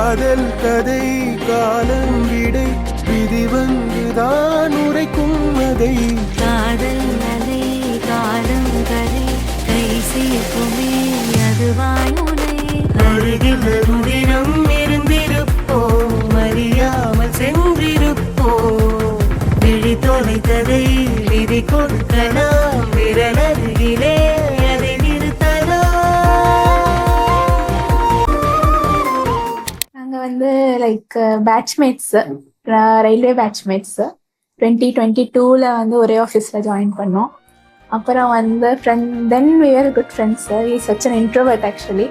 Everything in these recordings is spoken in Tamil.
காதல் கதை காலம் விடை விதி வந்துதான் உரைக்கும் அதை காதல் அலை காலம் கதை கை சேர்க்குமே அதுவாய் உனை அருகில் தினம் இருந்திருப்போம் அறியாமல் சென்றிருப்போம் விழி தொலைத்ததை விதி கொடுக்கலாம் விரல் அருகிலே அதை லைக் பேட்ச்மேட்ஸ் ரயில்வே பேட்ச்மேட்ஸ் 2022 ஒரே ஆஃபீஸில் ஜாயின் பண்ணோம். அப்புறம் friend then we were good friends. He is such an introvert actually.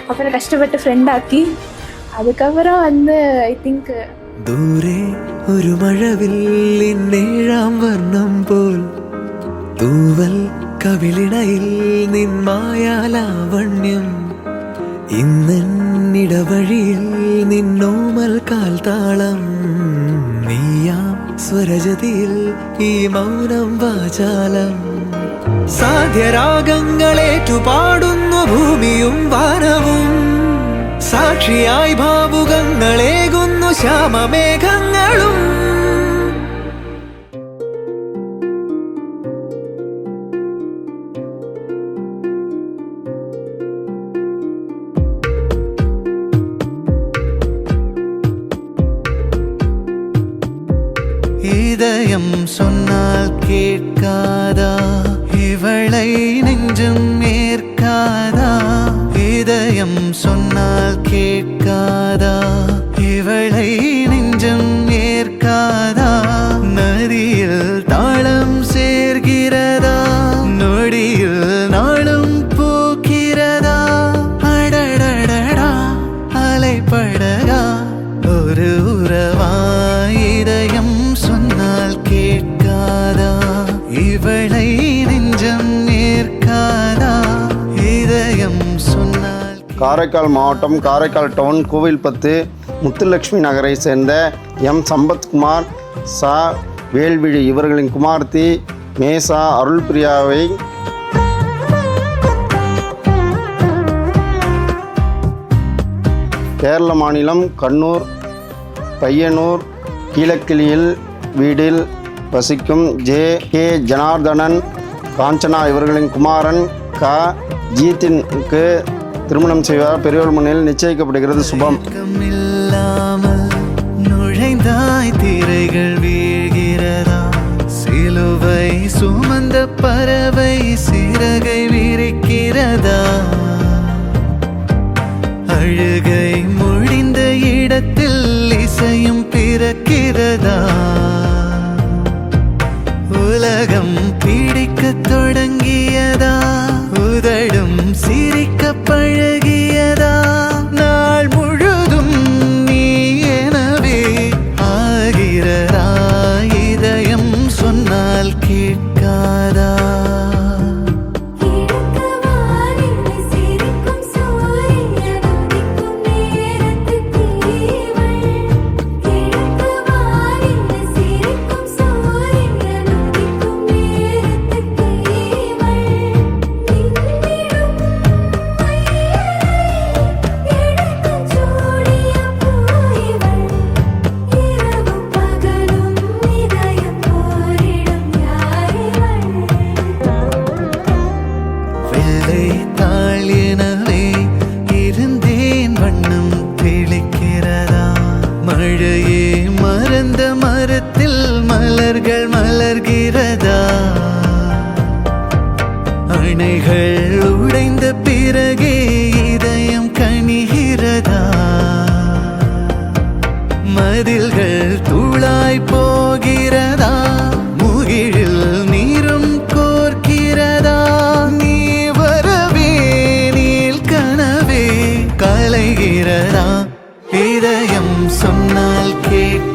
அப்புறம் கஷ்டப்பட்டு ஃப்ரெண்ட் ஆக்கி அதுக்கப்புறம் ஐ திங்க் ദൂരെ ഒരു മഴവില്ലിൻ ഏഴാം വർണ്ണം പോൽ തൂവൽ കവിളിണയിൽ നിൻ മായാലാവണ്യം ഇന്നിടവഴിയിൽ നിന്നോമൽ കാൽത്താളം നീയാം സ്വരജതിയിൽ ഈ മൗനം വാചാലം സാധ്യരാഗങ്ങളേറ്റുപാടുന്നു ഭൂമിയും വാനവും സാക്ഷിയായി ഭാവുകങ്ങളേകുന്നു ശ്യാമമേഘങ്ങളും இதயம் சொன்னால் கேட்காதா இவளை நெஞ்சம் ஏற்காதா இதயம் சொன்னால் கேட்காதா இவளை நெஞ்சம் ஏற்காதா நதியில் தாளம் சேர்கிறதா நொடியில் நாளும் பூக்கிறதா அடடடடா அலைப்படகா ஒரு உறவா இதயம் சொன்னால் கேட்காதா இவளை நெஞ்சம் ஏற்காதா இதயம் சொன்னால். காரைக்கால் மாவட்டம் காரைக்கால் டவுன் கோவில்பத்து முத்துலட்சுமி நகரை சேர்ந்த எம் சம்பத்குமார் சா வேல்விழி இவர்களின் குமார்த்தி மேசா அருள்பிரியாவை கேரள மாநிலம் கண்ணூர் பையனூர் கீழக்கிளியில் வீடில் வசிக்கும் கே ஜனார்தனன் காஞ்சனா இவர்களின் குமாரன் ஜீத்தினுக்கு திருமணம் செய்வார். பெரியோர் முன்னில் நிச்சயிக்கப்படுகிறது. சுபம். நுழைந்தாய் திரைகள் வீழ்கிறதா சிலுவை சுமந்த பறவை சிறகை விரிக்கிறதா அழுகை முடிந்த இடத்தில் இசையும் பிறக்கிறதா உலகம் பிடிக்க தொடங்கியதா உதடும் சிரிக்க பழகியதா நாள் முழுதும் நீ எனவே ஆகிறதா இதயம் சொன்னால் கேட்காதா மழையே மறந்த மரத்தில் மலர்கள் மலர்கிறதா அணைகள் உடைந்த பிறகே இதயம் கனிகிறதா மதில்கள் தூளாய் போகிறதா முகிழில் நீரும் கோர்க்கிறதா நீ வரவே நீல் கனவே கலைகிறதா இதயம் சொன்னால் கேட்க